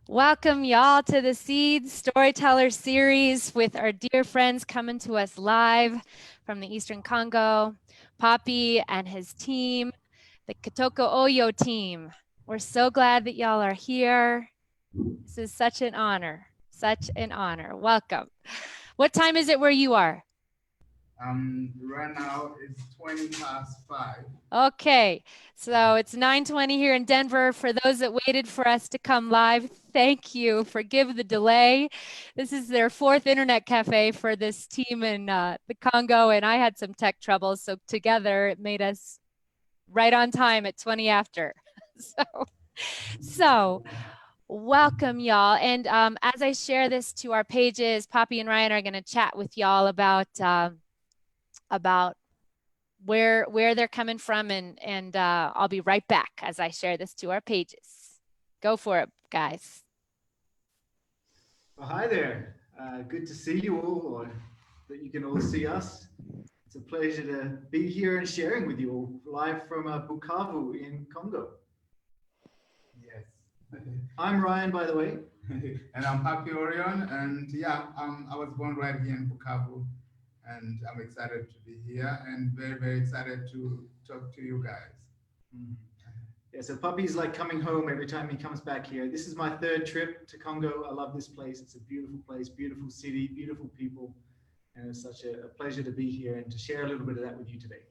Welcome y'all to the Seeds Storyteller Series with our dear friends coming to us live from the Eastern Congo, Pappy and his team, the Kitoko Oyo team. We're so glad that y'all are here. This is such an honor, such an honor. Welcome. What time is it where you are? Right now it's 20 past 5. Okay, so it's 9:20 here in Denver. For those that waited for us to come live, thank you. Forgive the delay. This is their fourth internet cafe for this team in the Congo, and I had some tech troubles. So together it made us right on time at 20 after. So welcome y'all. And as I share this to our pages, Pappy and Ryan are going to chat with y'all about where they're coming from, and I'll be right back as I share this to our pages. Go for it, guys. Well, hi there. Good to see you all, or that you can all see us. It's a pleasure to be here and sharing with you all live from Bukavu in Congo. Yes. I'm Ryan, by the way. And I'm Pappy Orion, and yeah, I was born right here in Bukavu, and I'm excited to be here and very, very excited to talk to you guys. Yeah, so Puppy's like coming home every time he comes back here. This is my third trip to Congo. I love this place. It's a beautiful place, beautiful city, beautiful people. And it's such a pleasure to be here and to share a little bit of that with you today.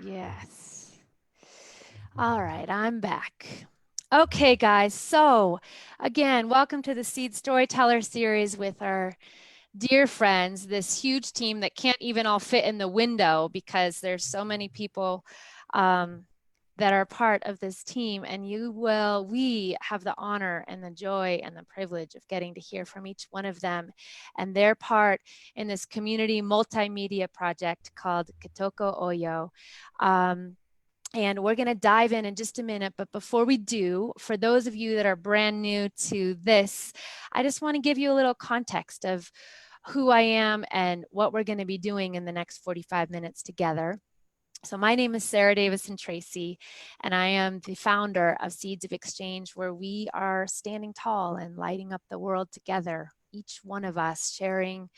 Yes. All right, I'm back. Okay, guys. So again, welcome to the Seed Storyteller Series with our dear friends, this huge team that can't even all fit in the window because there's so many people that are part of this team, and we have the honor and the joy and the privilege of getting to hear from each one of them and their part in this community multimedia project called Kitoko Oyo. And we're going to dive in just a minute. But before we do, for those of you that are brand new to this, I just want to give you a little context of who I am and what we're going to be doing in the next 45 minutes together. So my name is Sarah Davison-Tracy, and I am the founder of Seeds of Exchange, where we are standing tall and lighting up the world together, each one of us sharing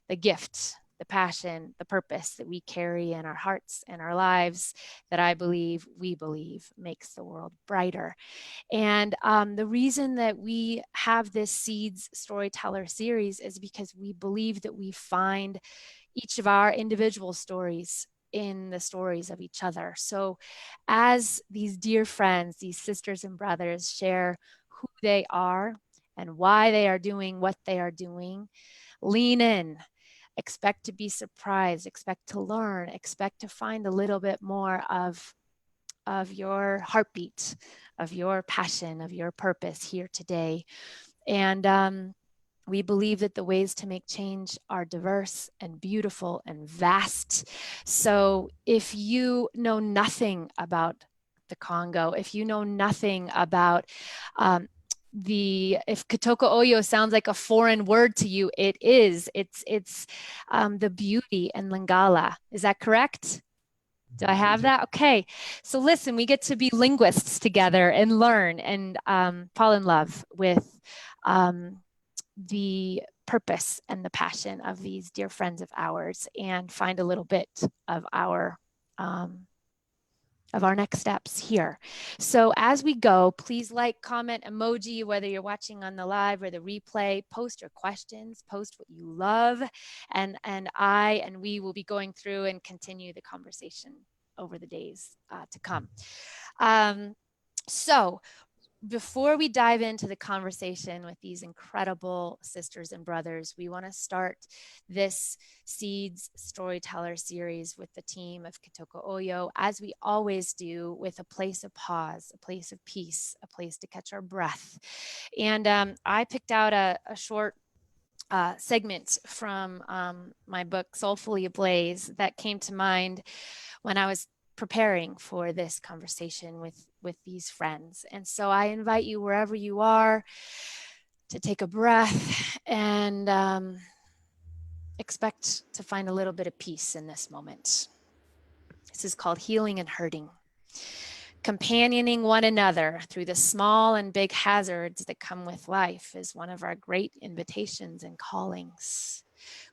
the gift, the passion, the purpose that we carry in our hearts and our lives that we believe makes the world brighter. And the reason that we have this Seeds Storyteller series is because we believe that we find each of our individual stories in the stories of each other. So as these dear friends, these sisters and brothers share who they are and why they are doing what they are doing, lean in. Expect to be surprised, expect to learn, expect to find a little bit more of your heartbeat, of your passion, of your purpose here today. And we believe that the ways to make change are diverse and beautiful and vast. So if you know nothing about the Congo, if you know nothing about if Kitoko Oyo sounds like a foreign word to you, it is. It's the beauty in Lingala. Is that correct? Do I have that? Okay. So listen, we get to be linguists together and learn and fall in love with the purpose and the passion of these dear friends of ours and find a little bit of our next steps here. So as we go, please like, comment, emoji, whether you're watching on the live or the replay, post your questions, post what you love, and we will be going through and continue the conversation over the days to come. So before we dive into the conversation with these incredible sisters and brothers, we want to start this Seeds Storyteller series with the team of Kitoko Oyo, as we always do, with a place of pause, a place of peace, a place to catch our breath. And I picked out a short segment from my book, Soulfully Ablaze, that came to mind when I was preparing for this conversation with these friends. And so I invite you, wherever you are, to take a breath and expect to find a little bit of peace in this moment. This is called Healing and Hurting. Companioning one another through the small and big hazards that come with life is one of our great invitations and callings.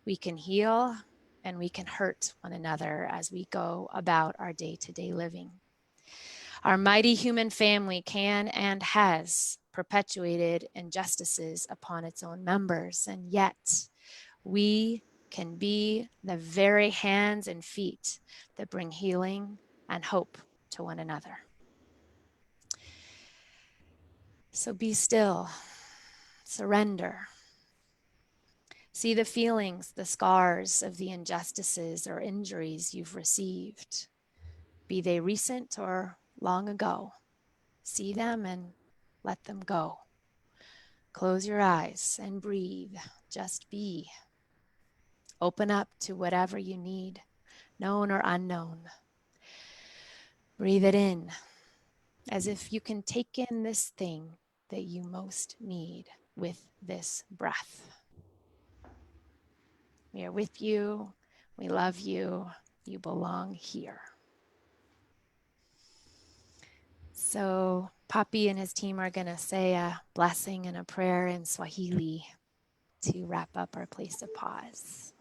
We can heal and we can hurt one another as we go about our day-to-day living. Our mighty human family can and has perpetuated injustices upon its own members, and yet we can be the very hands and feet that bring healing and hope to one another. So be still, surrender. See the feelings, the scars of the injustices or injuries you've received, be they recent or long ago. See them and let them go. Close your eyes and breathe. Just be. Open up to whatever you need, known or unknown. Breathe it in as if you can take in this thing that you most need with this breath. We are with you. We love you. You belong here. So Pappy and his team are going to say a blessing and a prayer in Swahili to wrap up our place of pause.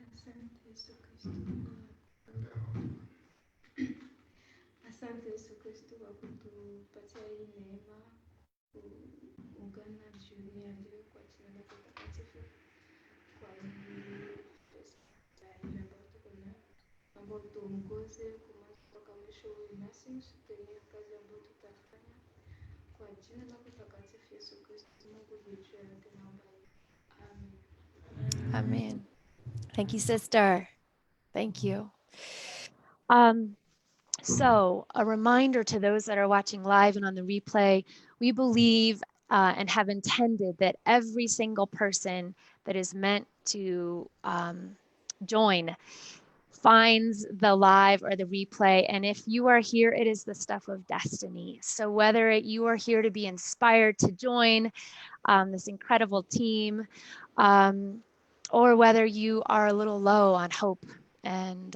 Asante Yesu Kristo. Asante Yesu Kristo kwa kutupatia hii neema kuungana jioni ya leo kwa jina lako takatifu, kwa ajili ya ile ambayo tuko nayo, ambao tuongoze kumwanzo mpaka mwisho, uwe nasi usitutengie kazi ambayo tutafanya, kwa jina lako takatifu Yesu Kristo, Mungu juu ya yote naomba. Amen. Amen. Thank you, sister. Thank you. So a reminder to those that are watching live and on the replay, we believe and have intended that every single person that is meant to join finds the live or the replay. And if you are here, it is the stuff of destiny. So whether you are here to be inspired to join this incredible team, or whether you are a little low on hope and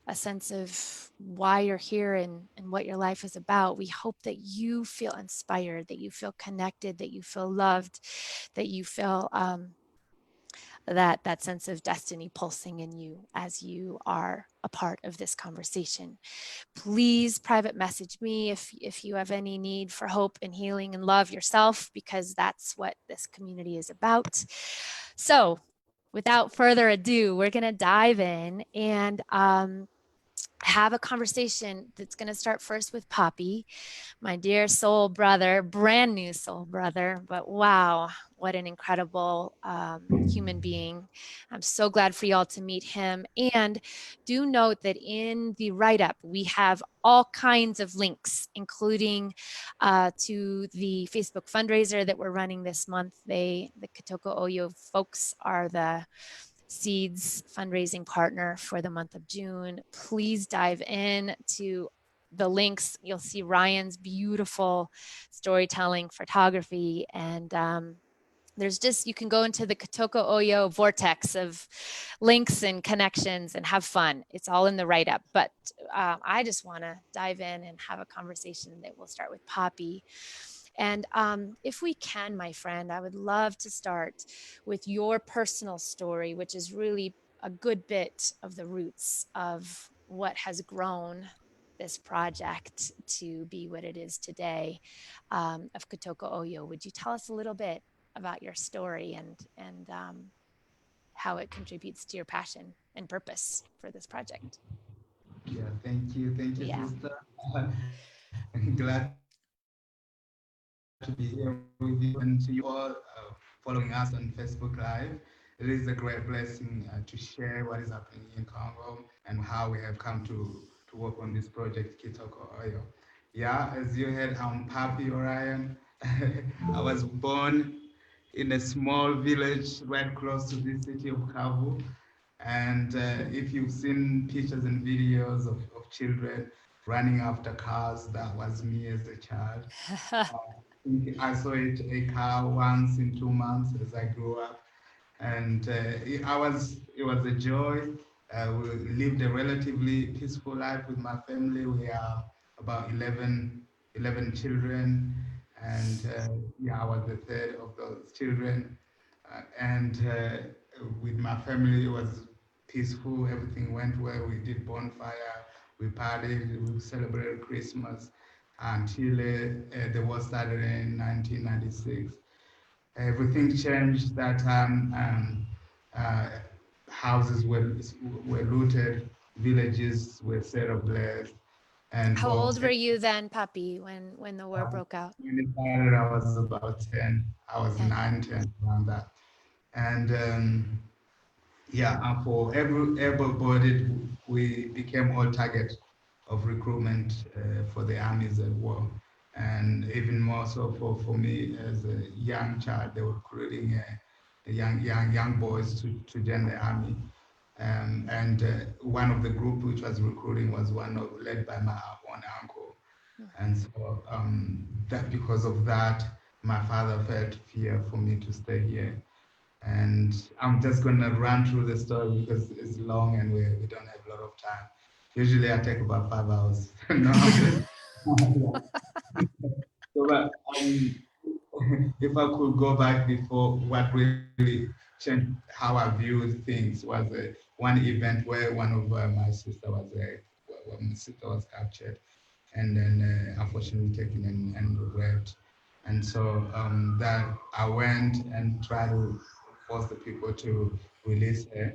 a sense of why you're here and what your life is about, we hope that you feel inspired, that you feel connected, that you feel loved, that you feel that sense of destiny pulsing in you as you are a part of this conversation. Please private message me if you have any need for hope and healing and love yourself, because that's what this community is about. So without further ado, we're going to dive in and have a conversation that's going to start first with Pappy, my dear soul brother, brand new soul brother, but wow, what an incredible human being. I'm so glad for y'all to meet him. And do note that in the write-up, we have all kinds of links, including to the Facebook fundraiser that we're running this month. The Kitoko Oyo folks are the Seeds fundraising partner for the month of June. Please dive in to the links. You'll see Ryan's beautiful storytelling photography, and there's just, you can go into the Kitoko Oyo vortex of links and connections and have fun. It's all in the write-up, but I just want to dive in and have a conversation that will start with Pappy. And if we can, my friend, I would love to start with your personal story, which is really a good bit of the roots of what has grown this project to be what it is today, of Kitoko Oyo. Would you tell us a little bit about your story and how it contributes to your passion and purpose for this project? Yeah, thank you, Yeah. sister. Glad to be here with you and to you all following us on Facebook Live. It is a great blessing to share what is happening in Congo and how we have come to work on this project, Kitoko Oyo. Yeah, as you heard, I'm Pappy Orion. I was born in a small village right close to the city of Kavu. And if you've seen pictures and videos of children running after cars, that was me as a child. I saw a car once in 2 months as I grew up, and it was a joy. We lived a relatively peaceful life with my family. We are about 11 children, and yeah, I was the third of those children. And with my family, it was peaceful. Everything went well. We did bonfire, we partied, we celebrated Christmas until the war started in 1996. Everything changed that time. Uh, Houses were looted, villages were set ablaze, and How for old were you then, Pappy, when the war broke out? when it started, I was about 10. I was 10. 9, 10, around that. And yeah, and for every able-bodied, we became all target of recruitment for the armies at war. And even more so for me as a young child, they were recruiting young boys to join the army. And one of the group which was recruiting was led by my own uncle. And so that because of that, my father felt fear for me to stay here. And I'm just going to run through the story because it's long and we don't have a lot of time. Usually I take about 5 hours. No, I'm just. So, but, if I could go back before, what really changed how I viewed things was one event where one of my sister was captured and then unfortunately taken and raped. And so that I went and tried to force the people to release her.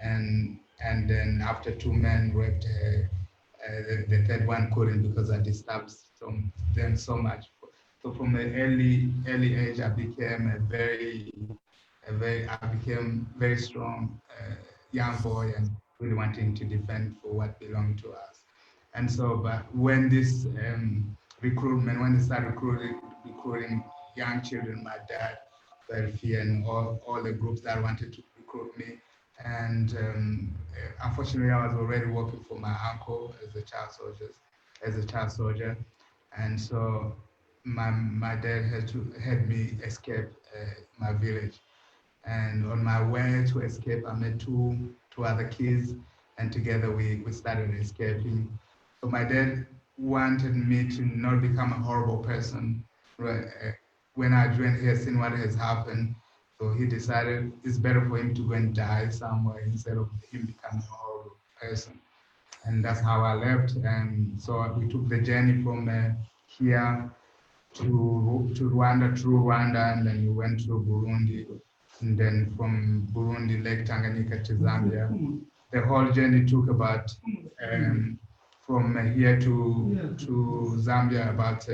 And then after two men raped her, the third one couldn't because I disturbed them so much. So from an early age, I became very strong young boy and really wanting to defend for what belonged to us. And so, but when when they started recruiting young children, my dad felt fear and all the groups that wanted to recruit me. And unfortunately, I was already working for my uncle as a child soldier. And so my dad had me escape my village. And on my way to escape, I met two other kids, and together we started escaping. So my dad wanted me to not become a horrible person. Right? When I joined, he has seen what has happened, so he decided it's better for him to go and die somewhere instead of him becoming a horrible person. And that's how I left. And so we took the journey from here to Rwanda, through Rwanda, and then we went to Burundi, and then from Burundi, Lake Tanganyika to Zambia. The whole journey took about from here to Zambia about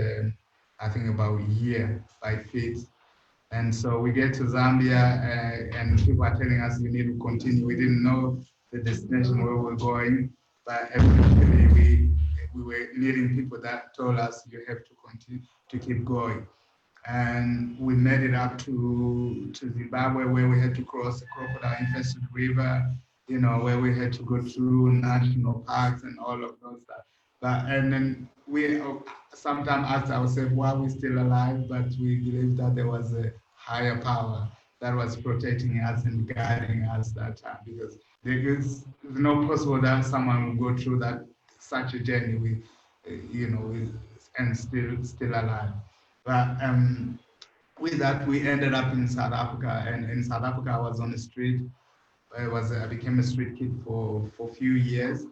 I think about a year by feet. And so we get to Zambia, and people are telling us we need to continue. We didn't know the destination where we were going, but eventually we were meeting people that told us you have to continue to keep going. And we made it up to Zimbabwe, where we had to cross the crocodile-infested river, where we had to go through national parks and all of those stuff. But and then we sometimes ask ourselves why we're still alive, but we believe that there was a higher power that was protecting us and guiding us that time, because there is no possible that someone will go through that such a journey and still alive. But with that, we ended up in South Africa, and in South Africa, I was on the street. I became a street kid for a few years,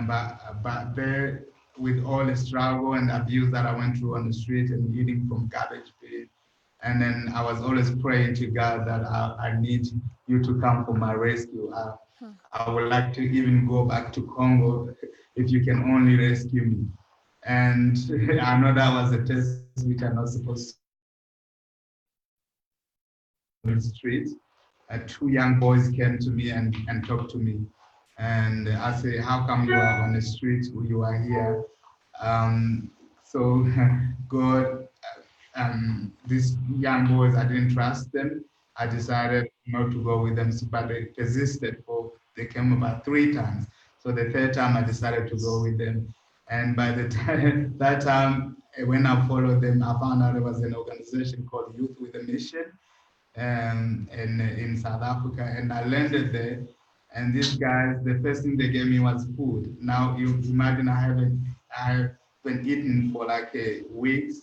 but there, with all the struggle and abuse that I went through on the street and eating from garbage bin, and then I was always praying to God that I need you to come for my rescue. I would like to even go back to Congo if you can only rescue me. And I know that was a test which I'm not supposed to on the street. Two young boys came to me and talked to me. And I say, how come you are on the street? You are here. So God, these young boys, I didn't trust them. I decided not to go with them, but they persisted they came about 3 times. So the third time I decided to go with them. And by the time that time, when I followed them, I found out there was an organization called Youth with a Mission in South Africa, and I landed there. And these guys, the first thing they gave me was food. Now you imagine I haven't eaten for like weeks,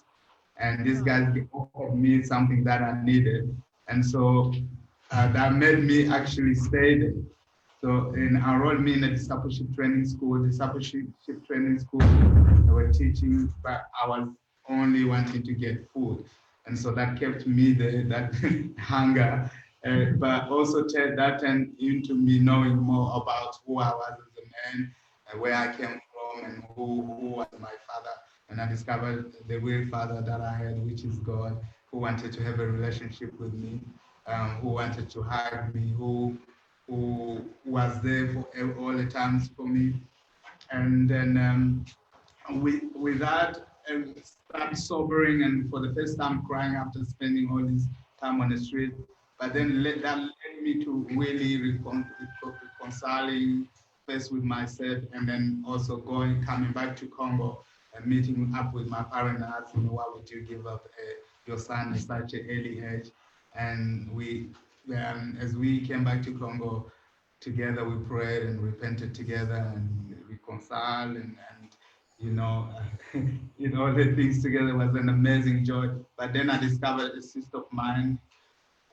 and these guys offered me something that I needed, and so that made me actually stay there. So enrolled me in a discipleship training school. Discipleship training school, they were teaching, but I was only wanting to get food, and so that kept me there. That hunger, but also that turned into me knowing more about who I was as a man, where I came from, and who was my father. And I discovered the real father that I had, which is God, who wanted to have a relationship with me, who wanted to hug me, who was there for all the times for me. And then with that, I started sobering and for the first time crying after spending all this time on the street. But then that led me to really reconciling first with myself, and then also coming back to Congo and meeting up with my parents and asking, why would you give up your son at such an early age? And as we came back to Congo, together we prayed and repented together and reconciled and you know, all the things together was an amazing joy. But then I discovered a sister of mine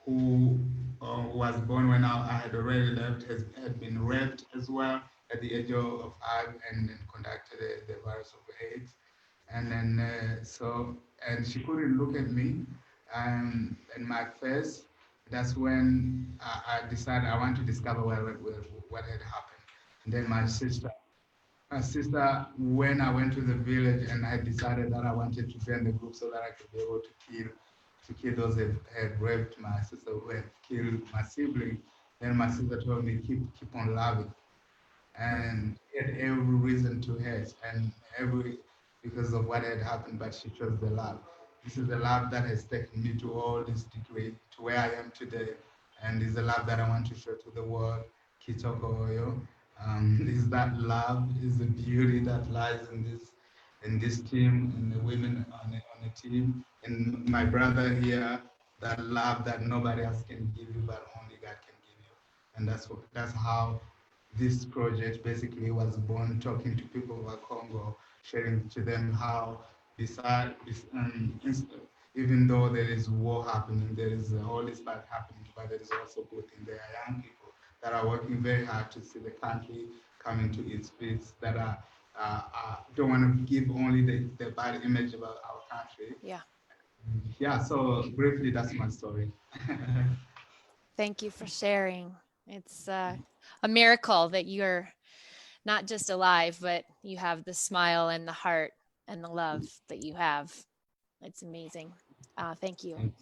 who was born when I had already left, had been raped as well at the age of 5, and then contracted the virus of AIDS. And then and she couldn't look at me in my face. That's when I decided I want to discover what had happened. And then my sister, when I went to the village and I decided that I wanted to join the group so that I could be able to kill those that had raped my sister, who had killed my sibling, then my sister told me keep on loving, and he had every reason to hate and every because of what had happened, but she chose the love. This is the love that has taken me to all this degree, to where I am today, and is the love that I want to show to the world. Kitoko Oyo. Is that love, is the beauty that lies in this team, and the women on the team, and my brother here, that love that nobody else can give you, but only God can give you. And that's how this project basically was born, talking to people about Congo, sharing to them how even though there is war happening, there is all this bad happening, but there is also good thing. There are young people that are working very hard to see the country coming to its feet, that don't want to give only the bad image about our country. Yeah. Yeah, so briefly, that's my story. Thank you for sharing. It's a miracle that you're not just alive, but you have the smile and the heart and the love that you have. It's amazing. Thank you.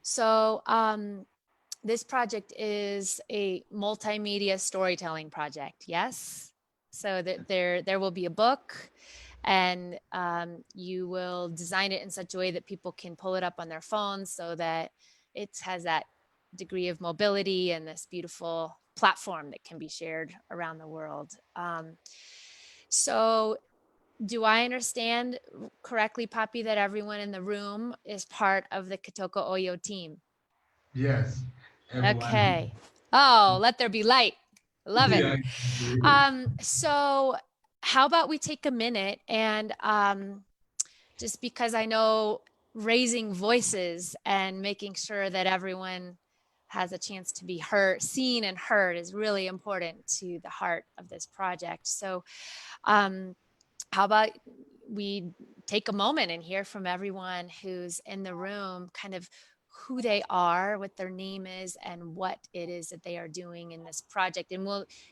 So this project is a multimedia storytelling project. Yes. So that there will be a book, and you will design it in such a way that people can pull it up on their phones, so that it has that degree of mobility and this beautiful platform that can be shared around the world. So do I understand correctly, Pappy, that everyone in the room is part of the Kitoko Oyo team? Yes, everyone. Okay. Oh, let there be light. Love it. Yeah. So how about we take a minute and just because I know raising voices and making sure that everyone has a chance to be heard, seen and heard is really important to the heart of this project. So how about we take a moment and hear from everyone who's in the room, kind of who they are, what their name is, and what it is that they are doing in this project. And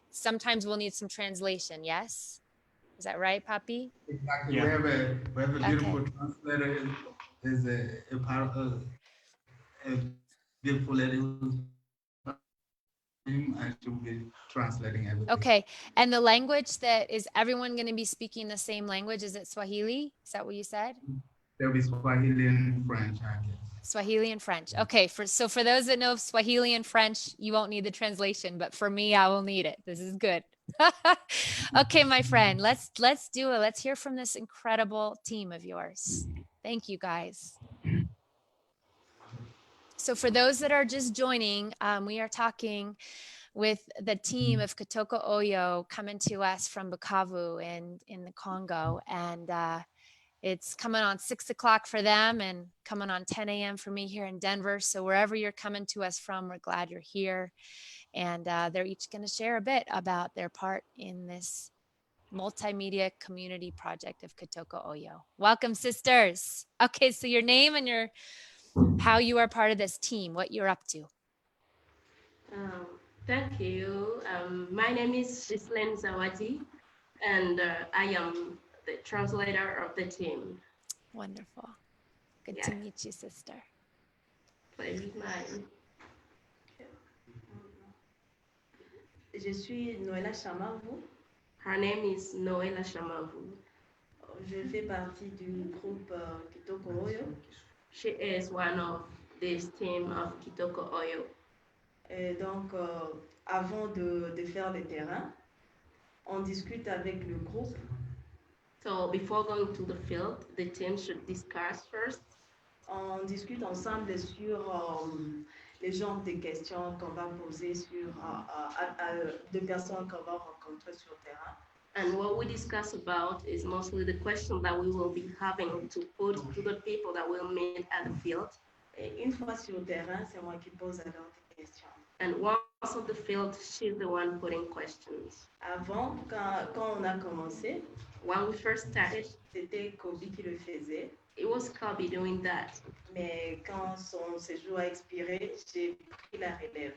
sometimes we'll need some translation. Yes, is that right, Papi? Exactly. Yeah. We have a Okay. beautiful translator. There's a part of a beautiful lady who's and she'll be translating everything. Okay. And the language that is everyone going to be speaking the same language? Is it Swahili? Is that what you said? There'll be Swahili and French, I guess. Swahili and French. Okay, so for those that know Swahili and French, you won't need the translation, but for me, I will need it. This is good. Okay, my friend, let's do it. Let's hear from this incredible team of yours. Thank you, guys. So for those that are just joining, we are talking with the team of Kitoko Oyo coming to us from Bukavu in the Congo. And it's coming on 6 o'clock for them and coming on 10 a.m. for me here in Denver. So wherever you're coming to us from, we're glad you're here. And they're each going to share a bit about their part in this multimedia community project of Kitoko Oyo. Welcome, sisters. Okay, so your name and how you are part of this team, what you're up to. Thank you. My name is Ghislaine Zawadi, and I am the translator of the team. Wonderful. Good to meet you, sister. Pleasure is mine. Je suis Noëlla Chamavu. Her name is Noëlla Chamavu. Je fais partie du groupe Kitoko Oyo. She is one of this team of Kitoko Oyo. Et donc, avant de faire le terrain, on discute avec le groupe. So before going to the field, the team should discuss first. On discute ensemble sur les genres de questions qu'on va poser sur de personnes qu'on va rencontrer sur le terrain. And what we discuss about is mostly the questions that we will be having to put to the people that we'll meet at the field. Et une fois sur le terrain, c'est moi qui pose alors des questions. And once on the field, she's the one putting questions. Avant, quand on a commencé, when we first started, c'était Kobe qui le faisait. It was Kobe doing that. Mais quand son séjour a expiré, j'ai pris la relève.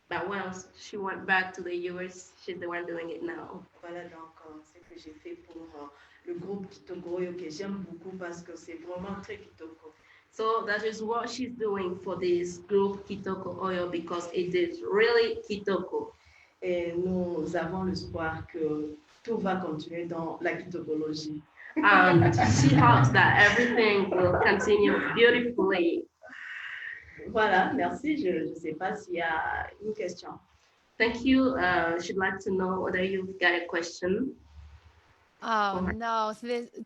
But once she went back to the US, she's the one doing it now. Voilà donc ce que j'ai fait pour le groupe Kitoko Oyo que j'aime beaucoup parce que c'est vraiment très Kitoko. So that is what she's doing for this group Kitoko Oyo because it is really Kitoko. Et nous avons l'espoir que tout va continuer dans la kitokologie. And she hopes that everything will continue beautifully. Voilà, merci. Je ne sais pas s'il y a une question. Thank you. She'd like to know whether you've got a question. Oh, no.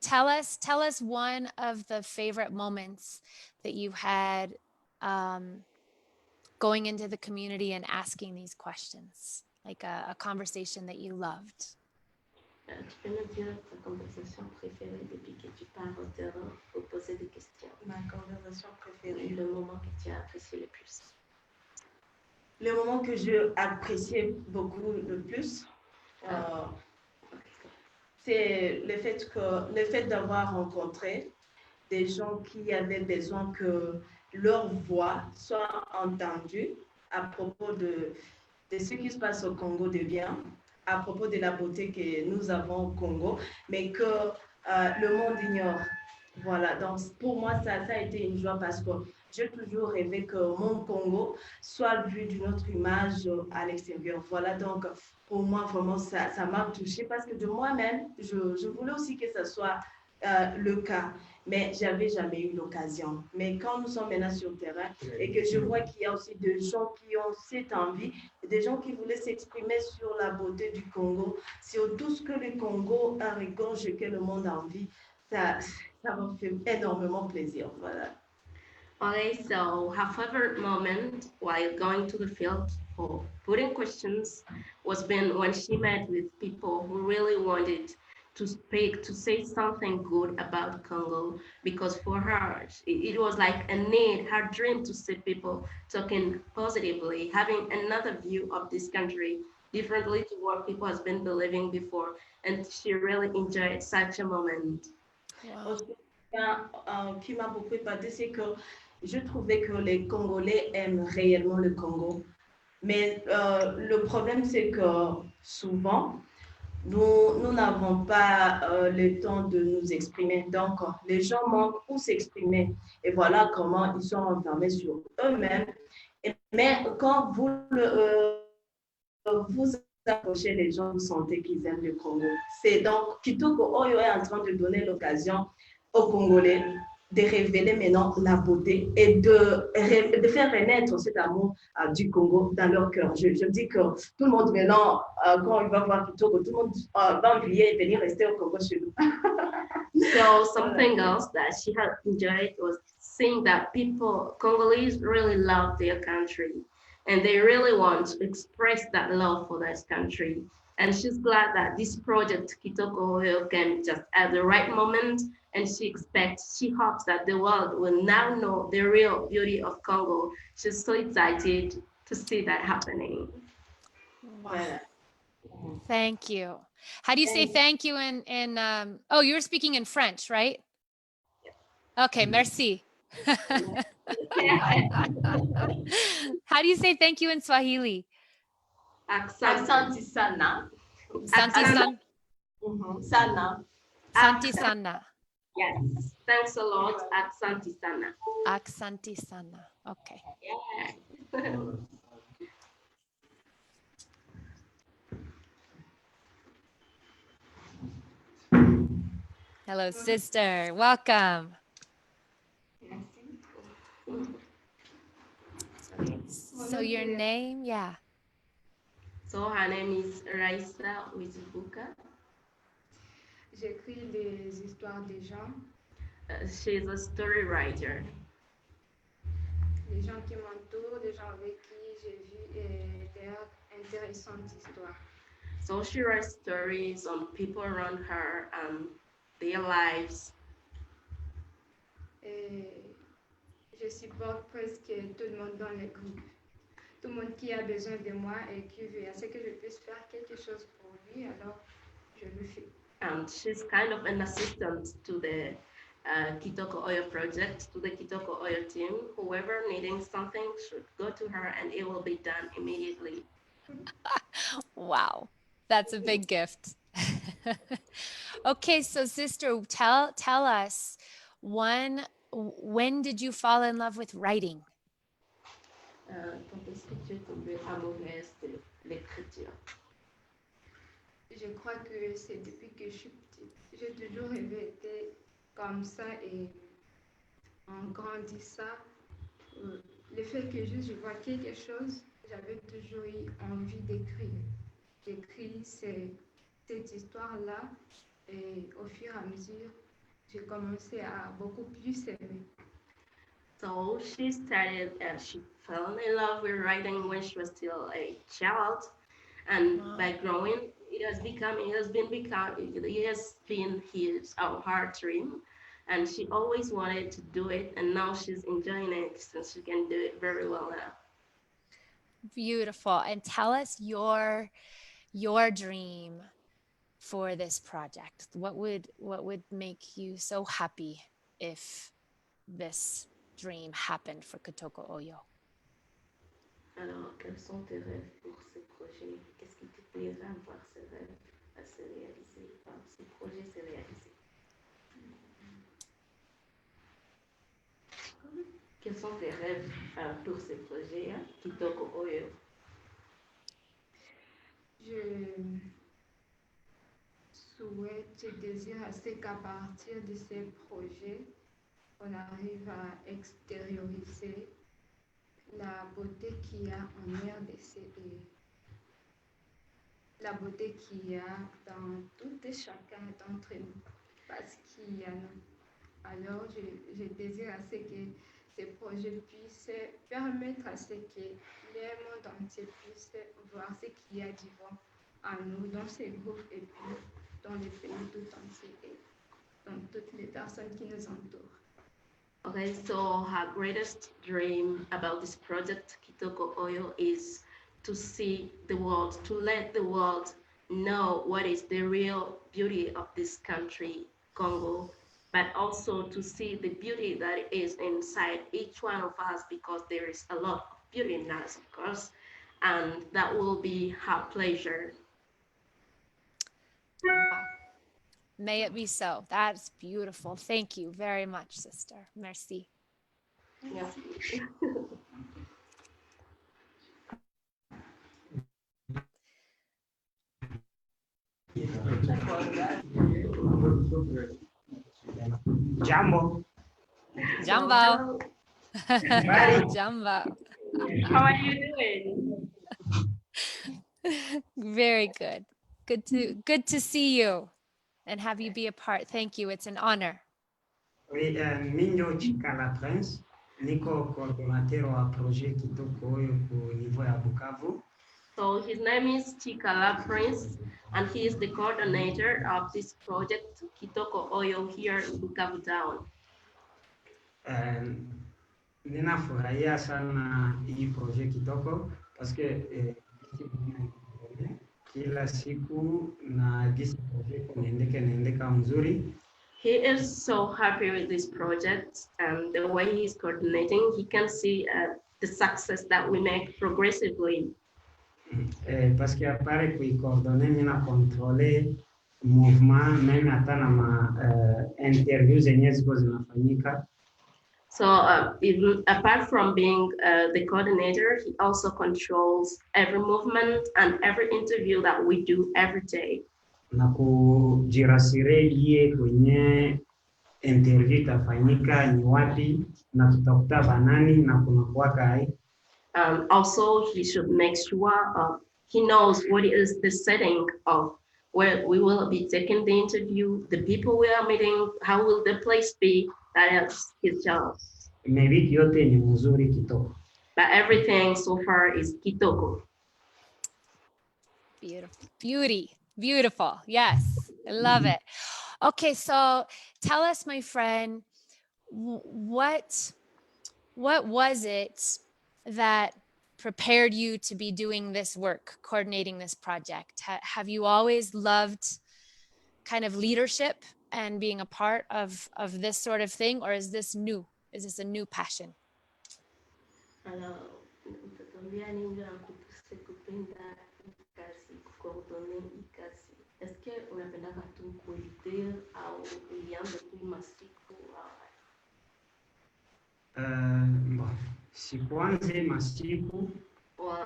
Tell us one of the favorite moments that you had going into the community and asking these questions, like a conversation that you loved. Tu peux me dire ta conversation préférée depuis que tu pars au terrain pour poser des questions? Ma conversation préférée. Le moment que tu as apprécié le plus. Le moment que j'ai apprécié beaucoup le plus, c'est le fait d'avoir rencontré des gens qui avaient besoin que leur voix soit entendue à propos de ce qui se passe au Congo de bien, à propos de la beauté que nous avons au Congo, mais que le monde ignore. Voilà, donc pour moi, ça a été une joie parce que j'ai toujours rêvé que mon Congo soit vu d'une autre image à l'extérieur. Voilà, donc pour moi, vraiment, ça m'a touchée parce que de moi-même, je voulais aussi que ce soit le cas, mais j'avais jamais eu l'occasion. Mais quand nous sommes maintenant sur le terrain et que je vois qu'il y a aussi des gens qui ont cette envie, des gens qui voulaient s'exprimer sur la beauté du Congo, sur tout ce que le Congo a regorge et que le monde a envie, ça me fait énormément plaisir. Voilà. Okay, so her favorite moment while going to the field for putting questions was been when she met with people who really wanted to speak, to say something good about Congo, because for her, it was like a need, her dream to see people talking positively, having another view of this country differently to what people has been believing before. And she really enjoyed such a moment. Wow. Qui m'a beaucoup épaté, c'est que je trouvais que les Congolais aiment réellement le Congo. Mais le problème, c'est que souvent, nous n'avons pas le temps de nous exprimer. Donc, les gens manquent où s'exprimer. Et voilà comment ils sont enfermés sur eux-mêmes. Mais quand vous approchez les gens, vous sentez qu'ils aiment le Congo. C'est donc Kitoko Oyo est en train de donner l'occasion aux Congolais de révéler maintenant la beauté et de faire renaître cet amour du Congo dans leur cœur. Je me dis que tout le monde maintenant, quand il va voir Kitoko, tout le monde va oublier et venir rester au Congo chez nous. So something else that she had enjoyed was seeing that people, Congolese, really love their country and they really want to express that love for this country. And she's glad that this project, Kitoko Oyo, came just at the right moment. And she hopes that the world will now know the real beauty of Congo. She's so excited to see that happening. Wow. Thank you. How do you say thank you in oh, you were speaking in French, right? Okay, merci. How do you say thank you in Swahili? Asante sana. Santi san. Sana. Santi sana. Yes, thanks a lot, Aksanti Sana. Aksanti sana. Okay. Yeah. Hello, sister. Welcome. So your name, yeah. So her name is Raisa Wizibuka. J'écris des histoires des gens, She's a story writer. les gens qui m'entourent, les gens avec qui j'ai vu leurs intéressantes histoires. So she writes stories on people around her and their lives. Et je supporte presque tout le monde dans le groupe. Tout le monde qui a besoin de moi et qui veut à ce que je puisse faire quelque chose pour lui, alors je le fais. And she's kind of an assistant to the Kitoko Oyo project, to the Kitoko Oyo team. Whoever needing something should go to her and it will be done immediately. Wow, that's a big gift. Okay, so sister, tell us when did you fall in love with writing? Quand est-ce que tu es tombée amoureuse de l'écriture? Je crois que c'est depuis que je suis petite. J'ai toujours rêvé d'être comme ça et en grandissant, le fait que juste je vois quelque chose, j'avais toujours eu envie d'écrire. J'écris cette histoire-là et au fur et à mesure, j'ai commencé à beaucoup plus aimer. So she started, she fell in love with writing when she was still a child. And by growing, it has been his heart dream. And she always wanted to do it. And now she's enjoying it since she can do it very well now. Beautiful. And tell us your dream for this project. What would make you so happy if this dream happened for Kitoko Oyo? Alors, quels sont tes rêves pour ce projet? Qu'est-ce qui te plairait à voir ces rêves à se réaliser, ce projet se réaliser? Quels sont tes rêves pour ce projet, hein? Kitoko Oyo? Je souhaite, je désire assez qu'à partir de ces projets, on arrive à extérioriser la beauté qu'il y a en RDC et la beauté qu'il y a dans tout et chacun d'entre nous, parce qu'il y en a. Alors, je désire assez que ces projets puissent permettre à ce que le monde entier puisse voir ce qu'il y a d'Ivoire en nous, dans ces groupes et puis dans les pays tout entiers et dans toutes les personnes qui nous entourent. Okay, so her greatest dream about this project, Kitoko Oyo, is to see the world, to let the world know what is the real beauty of this country, Congo, but also to see the beauty that is inside each one of us, because there is a lot of beauty in us, of course, and that will be her pleasure. Wow. May it be so. That's beautiful. Thank you very much, sister. Merci. Yeah. Jambo. Jumbo. Hello. Jumbo. How are you doing? Very good. Good to see you and have you be a part. Thank you. It's an honor. Oui, Minyo Chikala Prince, niko coordinateur wa projet Kitoko Oyo ku niveau ya Bukavu. So his name is Chikala Prince, and he is the coordinator of this project, Kitoko Oyo, here in Bukavu town. Ninafurahia sana hii projet Kitoko paske kila siku na gisi projet naendeka mzuri. He is so happy with this project and the way he's coordinating. He can see the success that we make progressively. Parce que appare qui coordonner mina contrôler mouvement même hata na ma interview zenye ziko zinafanyika. So even apart from being the coordinator, he also controls every movement and every interview that we do every day. Na kujirasire iye kwenye interview itafanyika ni wapi na tutakuta banani na kuna kuwaka hai. Also, he should make sure he knows what is the setting of where we will be taking the interview, the people we are meeting, how will the place be. That is his job. Maybe yote ni mzuri Kitoko. But everything so far is Kitoko. Beautiful. Beautiful. Yes, I love it. Okay, so tell us, my friend, what was it that prepared you to be doing this work, coordinating this project? Have you always loved kind of leadership and being a part of this sort of thing, or is this new? Is this a new passion? Sikuanze masiku. Well,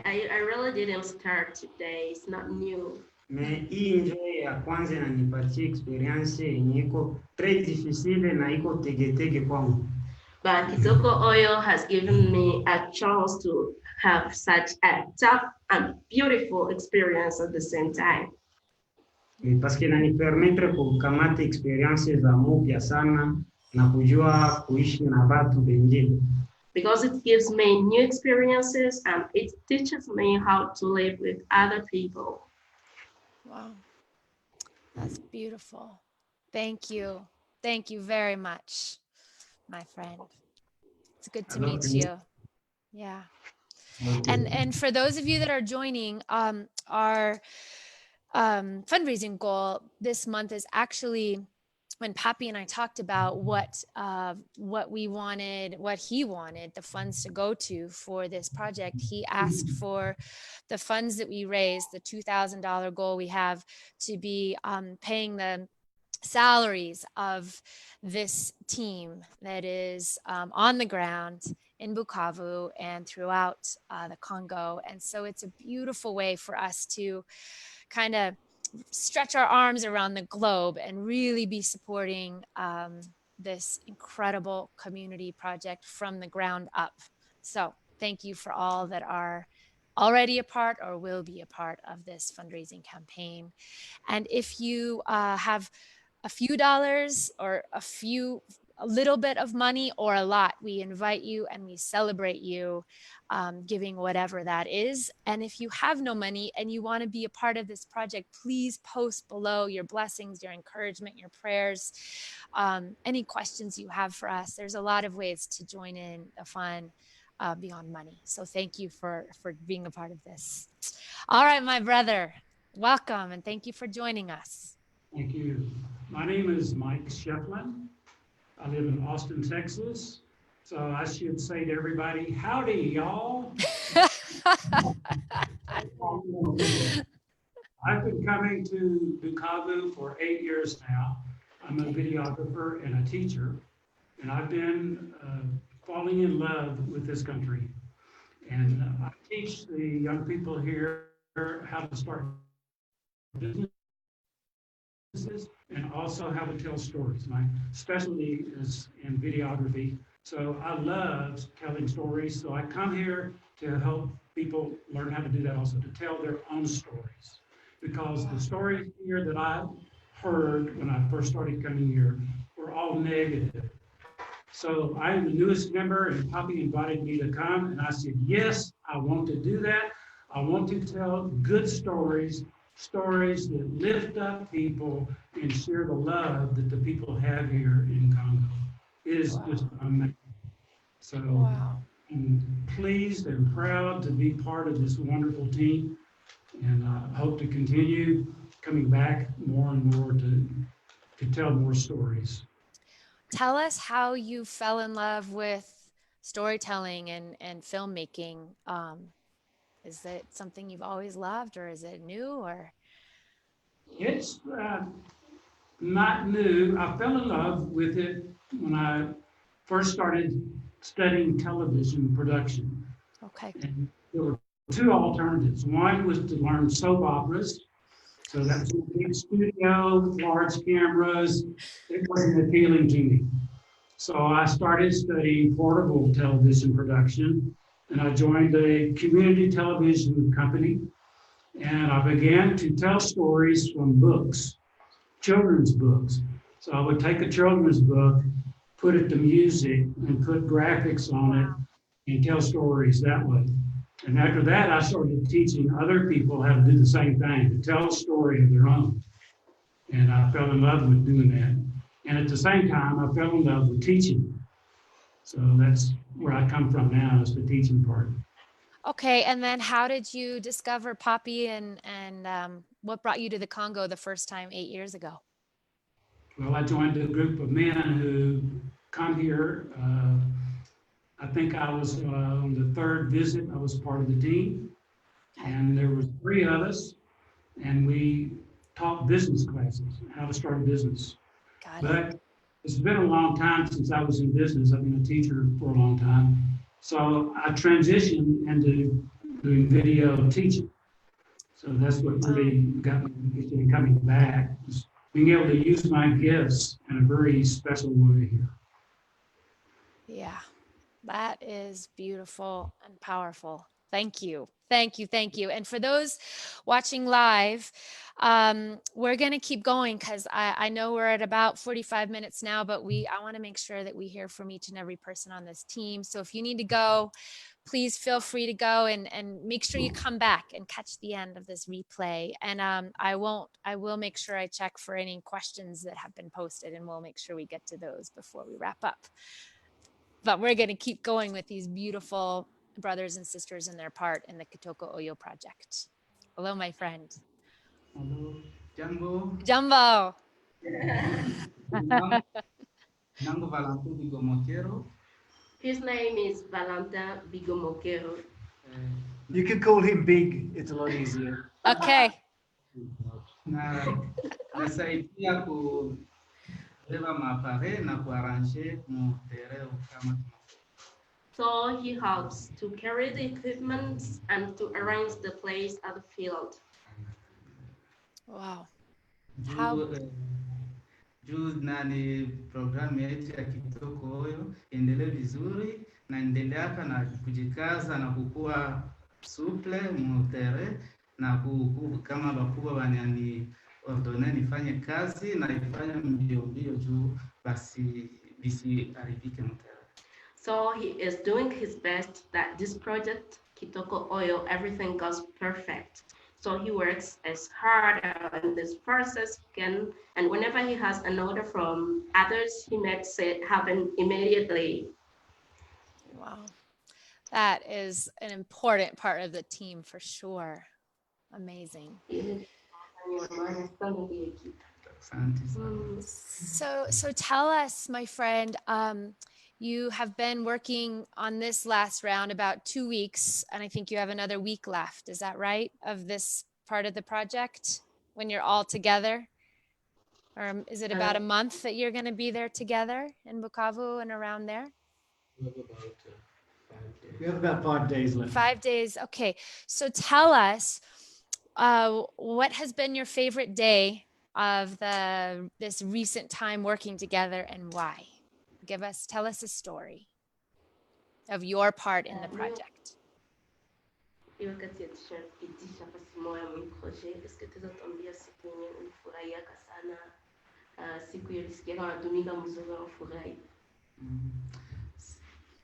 I really didn't start today. It's not new. Me hii njo ya kwanza inanipatia experience yenye iko très difficile na iko tegetege kwangu. But Kitoko Oyo has given me a chance to have such a tough and beautiful experience at the same time. Parce que nani permettre kukamata experience za mpya sana na kujua kuishi na watu wengine. Because it gives me new experiences and it teaches me how to live with other people. Wow, that's beautiful. Thank you. Thank you very much, my friend. It's good to meet you. Yeah. And for those of you that are joining, our fundraising goal this month is actually when Pappy and I talked about what we wanted, what he wanted the funds to go to for this project. He asked for the funds that we raised, the $2,000 goal we have, to be paying the salaries of this team that is on the ground in Bukavu and throughout the Congo. And so it's a beautiful way for us to kind of stretch our arms around the globe and really be supporting this incredible community project from the ground up. So thank you for all that are already a part or will be a part of this fundraising campaign. And if you have a few dollars or a little bit of money or a lot, we invite you and we celebrate you giving whatever that is. And if you have no money and you want to be a part of this project, please post below your blessings, your encouragement, your prayers, any questions you have for us. There's a lot of ways to join in the fun beyond money. So thank you for being a part of this. All right, my brother, welcome and thank you for joining us. Thank you. My name is Mike Shefflin. I live in Austin, Texas. So I should say to everybody, howdy, y'all. I've been coming to Bukavu for 8 years now. I'm a videographer and a teacher, and I've been falling in love with this country. And I teach the young people here how to start businesses and also how to tell stories. My specialty is in videography. So I love telling stories. So I come here to help people learn how to do that also, to tell their own stories. Because the stories here that I heard when I first started coming here were all negative. So I am the newest member, and Pappy invited me to come, and I said, yes, I want to do that. I want to tell good stories, stories that lift up people and share the love that the people have here in Congo. It is just amazing. So I'm pleased and proud to be part of this wonderful team, and I hope to continue coming back more and more to tell more stories. Tell us how you fell in love with storytelling and filmmaking. Is it something you've always loved, or is it new, or? It's not new. I fell in love with it when I first started studying television production. Okay. And there were two alternatives. One was to learn soap operas. So that's a big studio, large cameras. It wasn't appealing to me. So I started studying portable television production, and I joined a community television company, and I began to tell stories from books, children's books. So I would take a children's book, put it to music, and put graphics on it, and tell stories that way. And after that, I started teaching other people how to do the same thing, to tell a story of their own. And I fell in love with doing that. And at the same time, I fell in love with teaching. So that's where I come from now, is the teaching part. Okay, and then how did you discover Pappy, and what brought you to the Congo the first time 8 years ago? Well, I joined a group of men who come here. I think I was on the third visit. I was part of the team, and there was 3 of us, and we taught business classes, how to start a business. But it's been a long time since I was in business. I've been a teacher for a long time. So I transitioned into doing video teaching. So that's what really got me interested in coming back, is being able to use my gifts in a very special way here. Yeah, that is beautiful and powerful. Thank you. Thank you. Thank you. And for those watching live, we're going to keep going, because I know we're at about 45 minutes now, but I want to make sure that we hear from each and every person on this team. So if you need to go, please feel free to go, and make sure you come back and catch the end of this replay. And I will make sure I check for any questions that have been posted, and we'll make sure we get to those before we wrap up. But we're going to keep going with these beautiful brothers and sisters and their part in the Kitoko Oyo project. Hello, my friend. Hello, Jambo. Jumbo. Nango Valentin Bigomokero. His name is Valentin Bigomokero. You can call him Big. It's a lot easier. Okay. Nasaidia kubeba mapare na kuarrange mu terrain kama. So he helps to carry the equipment and to arrange the place at the field. Wow. Juu nani programu yetu ya Kitoko Oyo endelee vizuri na endeleaka na kujikaza na kukua suple mutere na kama bakubwa banyani ordone nifanye kazi na ifanye mbio juu basi haribike mutere. So he is doing his best that this project, Kitoko Oyo, everything goes perfect. So he works as hard on this process can, and whenever he has an order from others, he makes it happen immediately. Wow. That is an important part of the team for sure. Amazing. So tell us, my friend, you have been working on this last round about 2 weeks, and I think you have another week left. Is that right, of this part of the project when you're all together? Or is it about a month that you're going to be there together in Bukavu and around there? We have about 5 days left. 5 days. Okay. So tell us, what has been your favorite day of this recent time working together, and why? Tell us a story of your part in the project. Hiyo wakati itisha basi moya mprojet eske tuzatambia siku yenye ulifurahiaka sana siku hiyo ulisikia kama tumika mzuri unafurahi?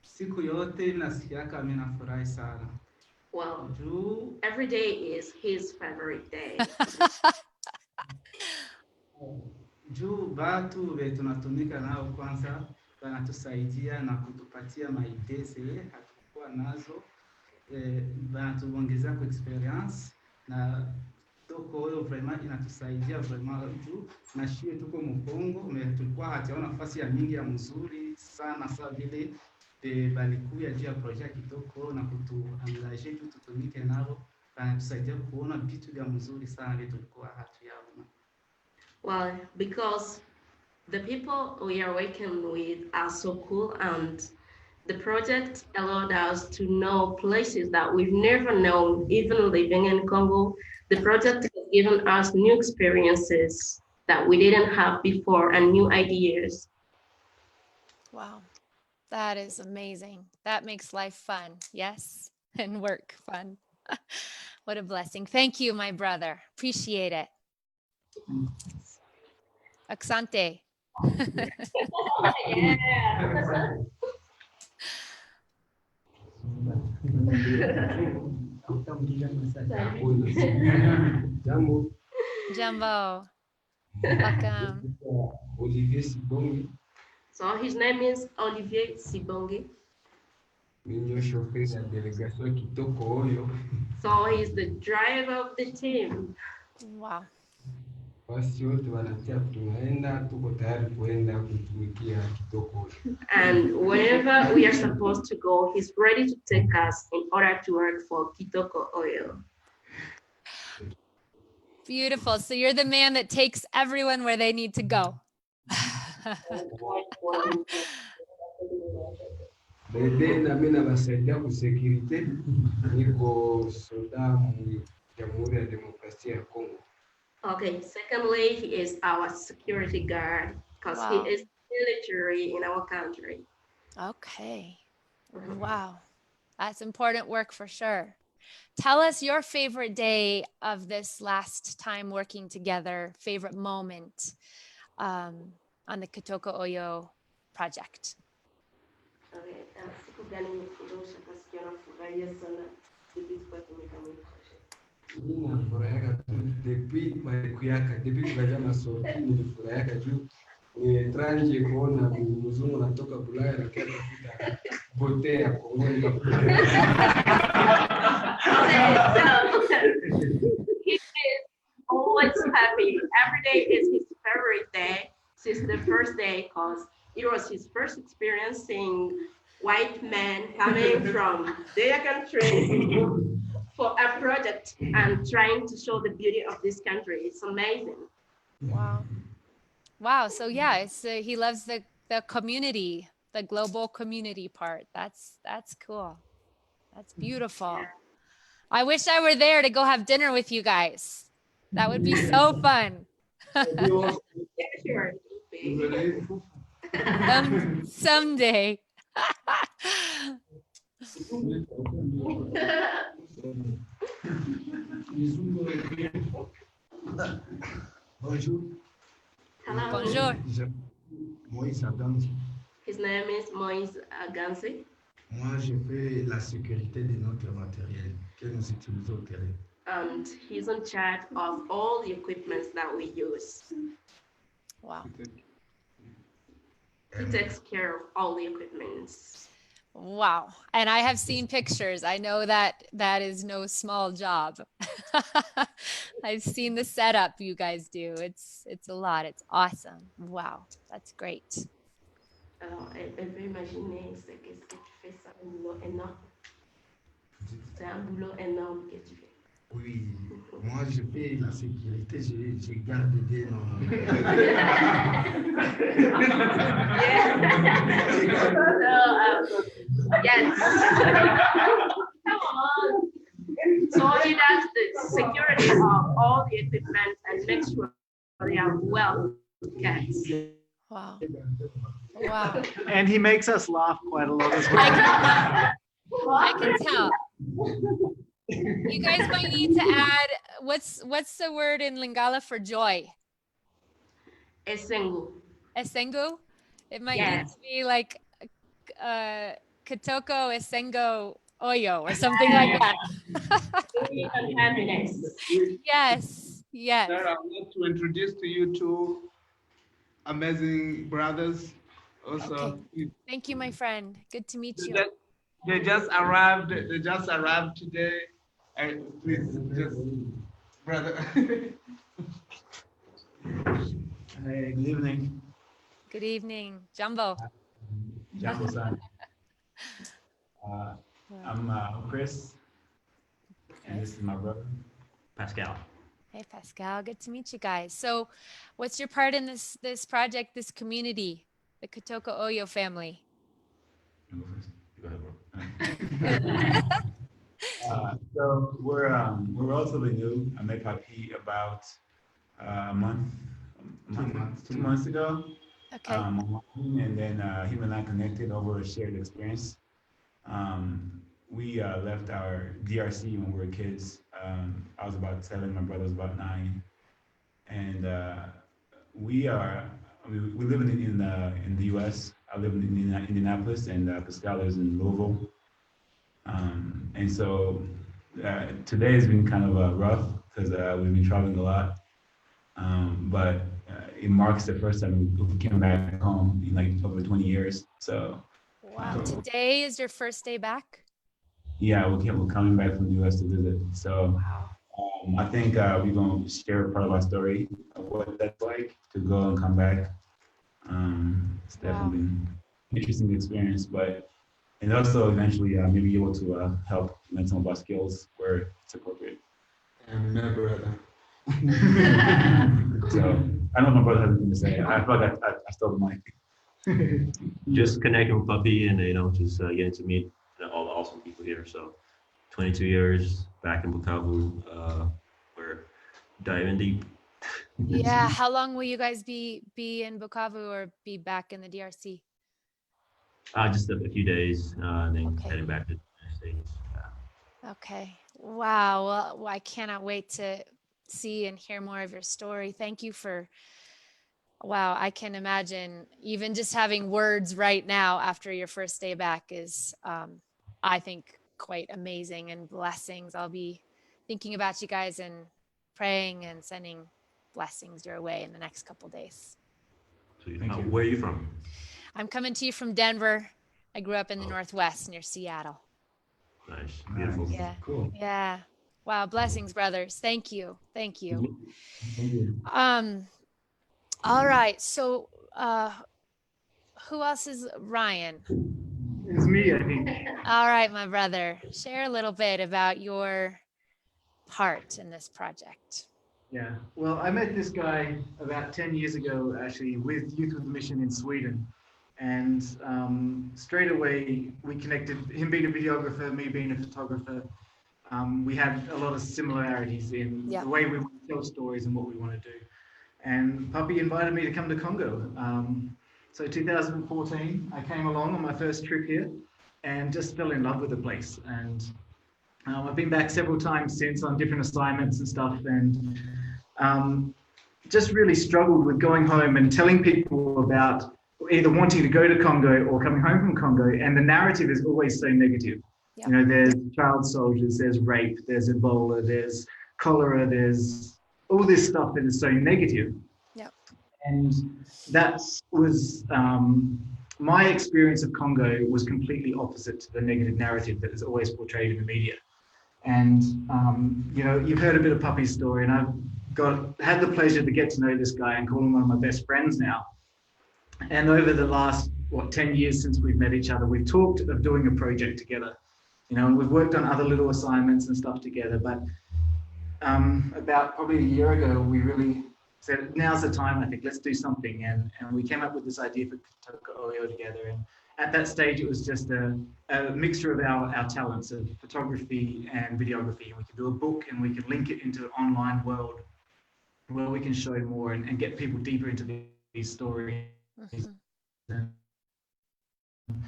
Siku yote nasikiaka mimi nafurahi sana. Well, every day is his favorite day. Juu batu be tunatumika nao kwanza banatusaidia na kutupatia maidea zile hatukuwa nazo, banatuongezea kwa experience na Kitoko Oyo vraiment inatusaidia vraiment juu na shie tuko Mkongo tulikuwa hataona nafasi ya mingi ya mzuri sana sawa vile balikuya juu ya project Kitoko na kutuangaje tu tutumike nao, banatusaidia kuona vitu vya mzuri sana vile tulikuwa hatuyaona. Well, because the people we are working with are so cool, and the project allowed us to know places that we've never known, even living in Congo. The project has given us new experiences that we didn't have before and new ideas. Wow, that is amazing. That makes life fun, yes, and work fun. What a blessing. Thank you, my brother. Appreciate it. Asante. Jambo. Welcome. Olivier Sibongi. So his name is Olivier Sibongi. Kitoko Oyo. So he's the driver of the team. Wow. And wherever we are supposed to go, he's ready to take us in order to work for Kitoko Oyo. Beautiful. So you're the man that takes everyone where they need to go. Okay, secondly, he is our security guard because he is military in our country. Okay. Wow. That's important work for sure. Tell us your favorite day of this last time working together, favorite moment on the Kitoko Oyo project. Okay, depuis tukaja masoti nilifurahiaka juu nimetranje kuona mzungu anatoka Bulaya na kia tafuta bote ya Kongo. He is always happy. Every day is his favorite day since the first day because it was his first experience seeing white men coming from their country for a project and trying to show the beauty of this country. It's amazing. Wow. Wow. So yeah, it's he loves the community, the global community part. That's cool. That's beautiful. I wish I were there to go have dinner with you guys. That would be so fun. Sure. Someday. Bonjour. Hello. Bonjour. Moïse Agamsi. His name is Moïse Agansi. Moi, je fais la sécurité de notre matériel que nous utilisons au terrain. And he's in charge of all the equipment that we use. Wow. He takes care of all the equipment. Wow. And I have seen pictures. I know that is no small job. I've seen the setup you guys do. It's a lot. It's awesome. Wow. That's great. Alors, elle peut imaginer ce que tu fais, c'est un boulot énorme. C'est un boulot énorme que tu fais. Oui, moi je fais la sécurité, je garde des noms. Yes. Come on. So he does the security of all the equipment and makes sure they are well kept. Wow. Wow. And he makes us laugh quite a lot as well. I can tell. You guys might need to add, what's the word in Lingala for joy? Esengu. Esengu? It might need Yes. to be like Kitoko Oyo or something like that. Beauty and happiness. Yes, yes. Sarah, I would like to introduce to you two amazing brothers. Also, Okay. Thank you, my friend. Good to meet you. they just arrived. They just arrived today. And please, just brother. Hey, good evening. Good evening, Jumbo. Jambo-san. I'm Chris, and this is my brother, Pascal. Hey, Pascal. Good to meet you guys. So, what's your part in this project, this community, the Kitoko Oyo family? You go ahead, bro. So we're relatively new. I met Pappy about a month, 2 months ago. Okay. And then him and I connected over a shared experience. We left our DRC when we were kids. I was about 7, my brother was about 9, and we live in the U.S. I live in Indianapolis, and Pascal lives in Louisville. And so today has been kind of rough because we've been traveling a lot. But it marks the first time we came back home in like over 20 years. So wow, today is your first day back? Yeah, we're coming back from the US to visit. So I think we're going to share part of our story of what that's like to go and come back. It's definitely been an interesting experience, and also eventually maybe able to help learn some of our skills where it's appropriate. And my brother. So I know my brother has anything to say. I feel like I stole the mic. Just connecting with Pappy and just getting to meet all the awesome people here. So 22 years back in Bukavu, we're diving deep. Yeah. How long will you guys be in Bukavu or be back in the DRC? Just a few days, and then heading back to the United States. Okay. Wow. Well, I cannot wait to see and hear more of your story. Thank you for, wow, I can imagine even just having words right now after your first day back is, I think, quite amazing and blessings. I'll be thinking about you guys and praying and sending blessings your way in the next couple days. So where are you from? I'm coming to you from Denver. I grew up in the Northwest near Seattle. Nice. Beautiful. Yeah. Cool. Yeah. Wow. Blessings, brothers. Thank you. Thank you. Thank you. All right. So who else is Ryan? It's me, I think. All right, my brother. Share a little bit about your part in this project. Yeah, well, I met this guy about 10 years ago, actually, with Youth with a Mission in Sweden. And straight away, we connected, him being a videographer, me being a photographer. We had a lot of similarities in the way we want to tell stories and what we want to do. And Pappy invited me to come to Congo. So 2014, I came along on my first trip here and just fell in love with the place. And I've been back several times since on different assignments and stuff, and just really struggled with going home and telling people about either wanting to go to Congo or coming home from Congo, and the narrative is always so negative. Yep. You know, there's child soldiers, there's rape, there's Ebola, there's cholera, there's all this stuff that is so negative. Yep. And that was my experience of Congo was completely opposite to the negative narrative that is always portrayed in the media. And you know, you've heard a bit of Pappy's story, and I've had the pleasure to get to know this guy and call him one of my best friends now. And over the last 10 years since we've met each other, we've talked of doing a project together. You know, and we've worked on other little assignments and stuff together. But about probably a year ago, we really said, now's the time, I think, let's do something. And we came up with this idea for Kitoko Oyo together. And at that stage, it was just a mixture of our talents of photography and videography. And we could do a book and we could link it into an online world where we can show more and get people deeper into these stories. Mhm.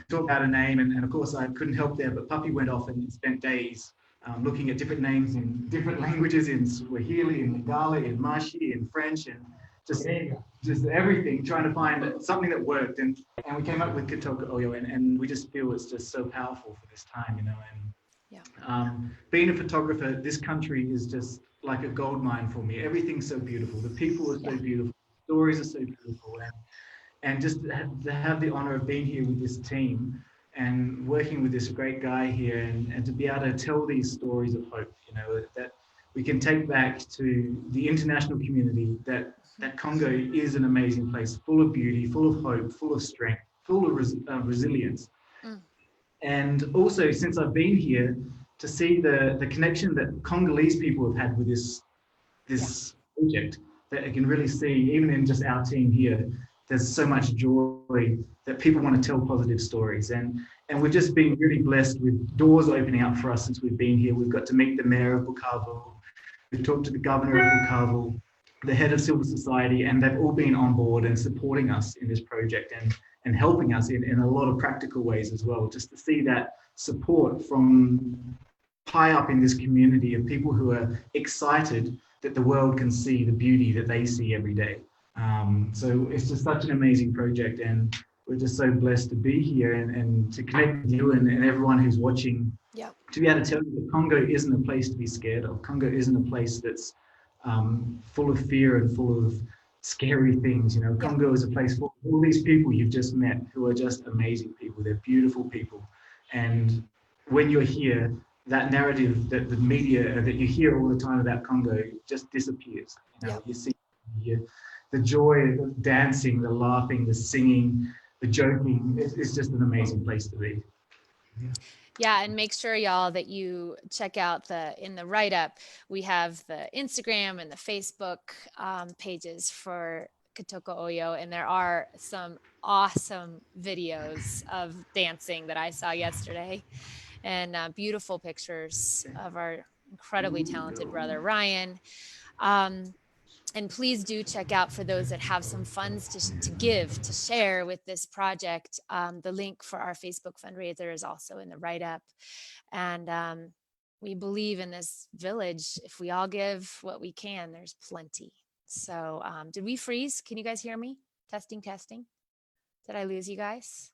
Talk about a name, and of course I couldn't help there, but Puppy went off and spent days looking at different names in different languages, in Swahili, in Lingala, in Mashi, in French, and just everything, trying to find something that worked. And we came up with Kitoko Oyo, and we just feel it's just so powerful for this time, you know. And being a photographer, this country is just like a gold mine for me. Everything's so beautiful. The people are so beautiful. The stories are so beautiful. And just to have the honor of being here with this team and working with this great guy here, and to be able to tell these stories of hope, you know, that we can take back to the international community that Congo is an amazing place, full of beauty, full of hope, full of strength, full of resilience. Mm. And also, since I've been here, to see the connection that Congolese people have had with this project, that I can really see, even in just our team here, there's so much joy that people want to tell positive stories. And we've just been really blessed with doors opening up for us since we've been here. We've got to meet the mayor of Bukavu. We've talked to the governor of Bukavu, the head of civil society, and they've all been on board and supporting us in this project and helping us in a lot of practical ways as well. Just to see that support from high up in this community of people who are excited that the world can see the beauty that they see every day. So it's just such an amazing project, and we're just so blessed to be here and to connect with you and everyone who's watching. Yep. To be able to tell you that Congo isn't a place to be scared of. Congo isn't a place that's full of fear and full of scary things. You know, Congo is a place for all these people you've just met who are just amazing people. They're beautiful people. And when you're here, that narrative that the media that you hear all the time about Congo just disappears. You know, you see the joy, the dancing, the laughing, the singing, the joking. It's just an amazing place to be. Yeah, and make sure, y'all, that you check out in the write-up, we have the Instagram and the Facebook pages for Kitoko Oyo, and there are some awesome videos of dancing that I saw yesterday, and beautiful pictures of our incredibly talented brother Ryan. And please do check out, for those that have some funds to give, to share with this project. The link for our Facebook fundraiser is also in the write-up. And we believe in this village. If we all give what we can, there's plenty. So did we freeze? Can you guys hear me? Testing, testing. Did I lose you guys?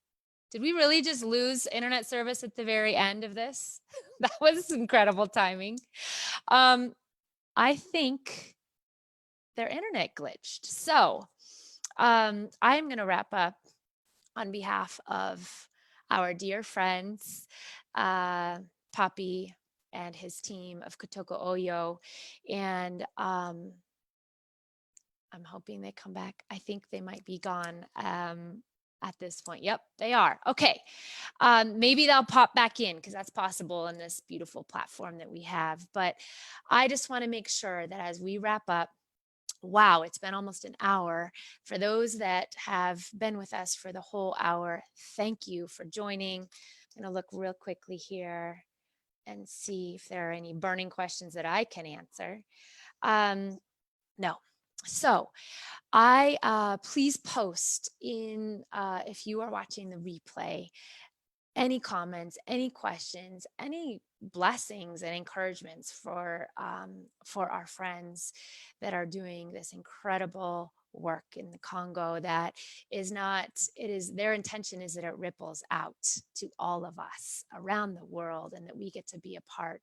Did we really just lose internet service at the very end of this? That was incredible timing. I think their internet glitched. So I'm going to wrap up on behalf of our dear friends, Pappy and his team of Kitoko Oyo. And I'm hoping they come back. I think they might be gone at this point. Yep, they are. Okay. Maybe they'll pop back in, because that's possible in this beautiful platform that we have. But I just want to make sure that as we wrap up, wow, it's been almost an hour. For those that have been with us for the whole hour, thank you for joining. I'm going to look real quickly here and see if there are any burning questions that I can answer. No. So please post in, if you are watching the replay, any comments, any questions, any blessings and encouragements for our friends that are doing this incredible work in the Congo. That is not, it is, their intention is that it ripples out to all of us around the world, and that we get to be a part,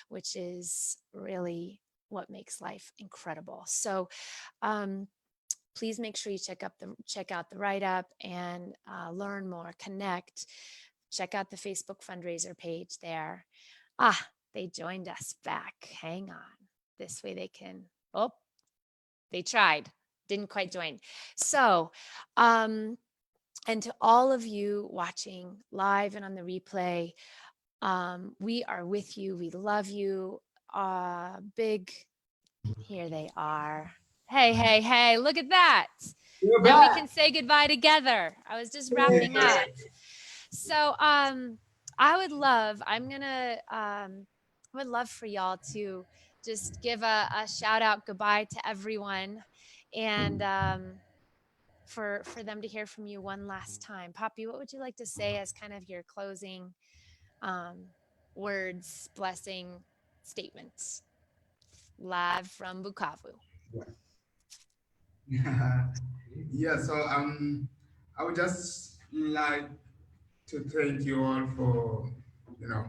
which is really what makes life incredible. So please make sure you check out the write-up and learn more, connect. Check out the Facebook fundraiser page there. They joined us back. Hang on. This way they can, they tried, didn't quite join. So, and to all of you watching live and on the replay, we are with you. We love you. Big, here they are. Hey, look at that. Now we can say goodbye together. I was just wrapping up. So I would love for y'all to just give a shout out goodbye to everyone. And for them to hear from you one last time. Pappy, what would you like to say as kind of your closing words, blessing statements, live from Bukavu? Yeah, so I would just like to thank you all for, you know,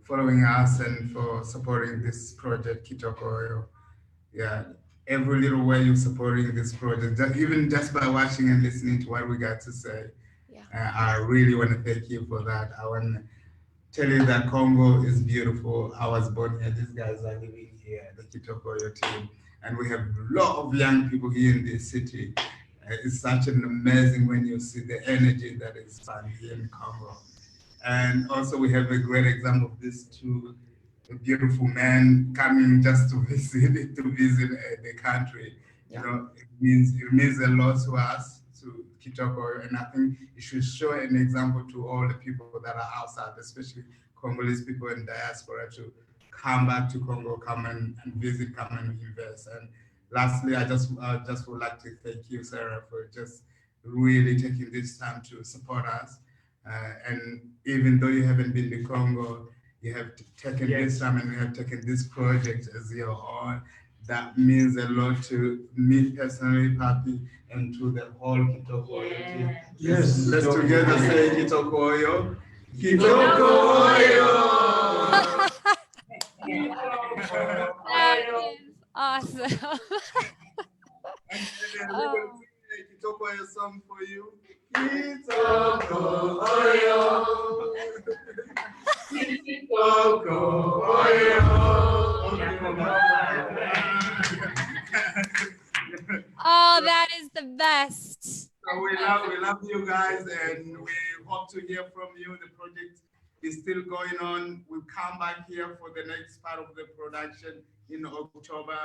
following us and for supporting this project, Kitoko Oyo. Yeah, every little way you're supporting this project, even just by watching and listening to what we got to say. Yeah. I really want to thank you for that. I want to tell you that Congo is beautiful. I was born here. These guys are living here, the Kitoko Oyo team. And we have a lot of young people here in this city. It's such an amazing when you see the energy that is found here in Congo. And also we have a great example of this too, a beautiful man coming just to visit the country. You know, it means a lot to us, to Kitoko, and I think it should show an example to all the people that are outside, especially Congolese people in diaspora, to come back to Congo, come and visit, come and invest. And lastly, I just would like to thank you, Sarah, for just really taking this time to support us. And even though you haven't been to Congo, you have taken this time and you have taken this project as your own. That means a lot to me personally, Pappy, and to the whole Kitoko Oyo team. Yes. Let's together say Kitoko Oyo. Kitoko Oyo! That is awesome. And then we're going to sing a Kitoko Oyo song for you. Kitoko Oyo. Kitoko Oh, that is the best. So we love you guys, and we hope to hear from you. The project is still going on. We'll come back here for the next part of the production in October,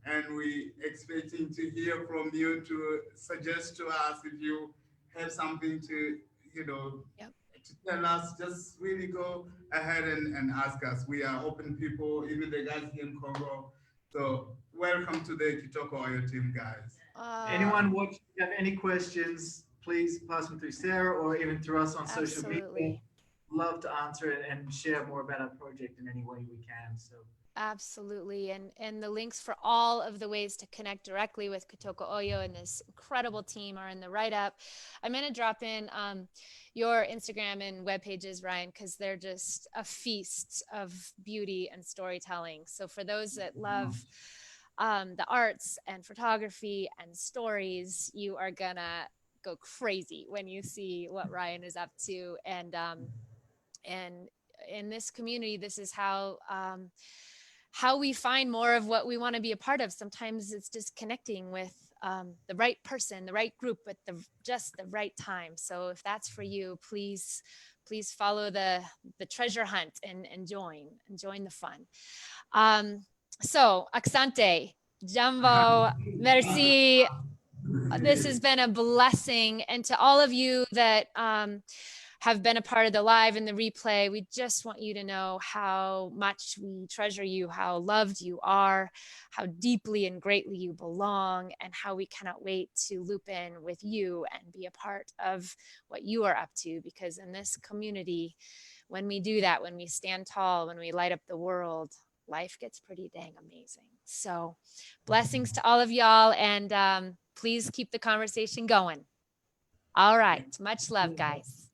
and we expecting to hear from you to suggest to us if you have something to, to tell us. Just really go ahead and ask us. We are open people, even the guys here in Congo. So welcome to the Kitoko Oyo team, guys. Anyone watching, have any questions, please pass them through Sarah or even through us on social media. Love to answer it and share more about our project in any way we can. So absolutely. And the links for all of the ways to connect directly with Kitoko Oyo and this incredible team are in the write-up. I'm going to drop in your Instagram and web pages, Ryan, because they're just a feast of beauty and storytelling. So for those that love the arts and photography and stories, you are gonna go crazy when you see what Ryan is up to. And in this community, this is how we find more of what we want to be a part of. Sometimes it's just connecting with the right person, the right group at just the right time. So if that's for you, please follow the treasure hunt and join the fun. So, Asante, Jumbo, merci. This has been a blessing. And to all of you that have been a part of the live and the replay, we just want you to know how much we treasure you, how loved you are, how deeply and greatly you belong, and how we cannot wait to loop in with you and be a part of what you are up to. Because in this community, when we do that, when we stand tall, when we light up the world, life gets pretty dang amazing. So blessings to all of y'all, and please keep the conversation going. All right. Much love, guys.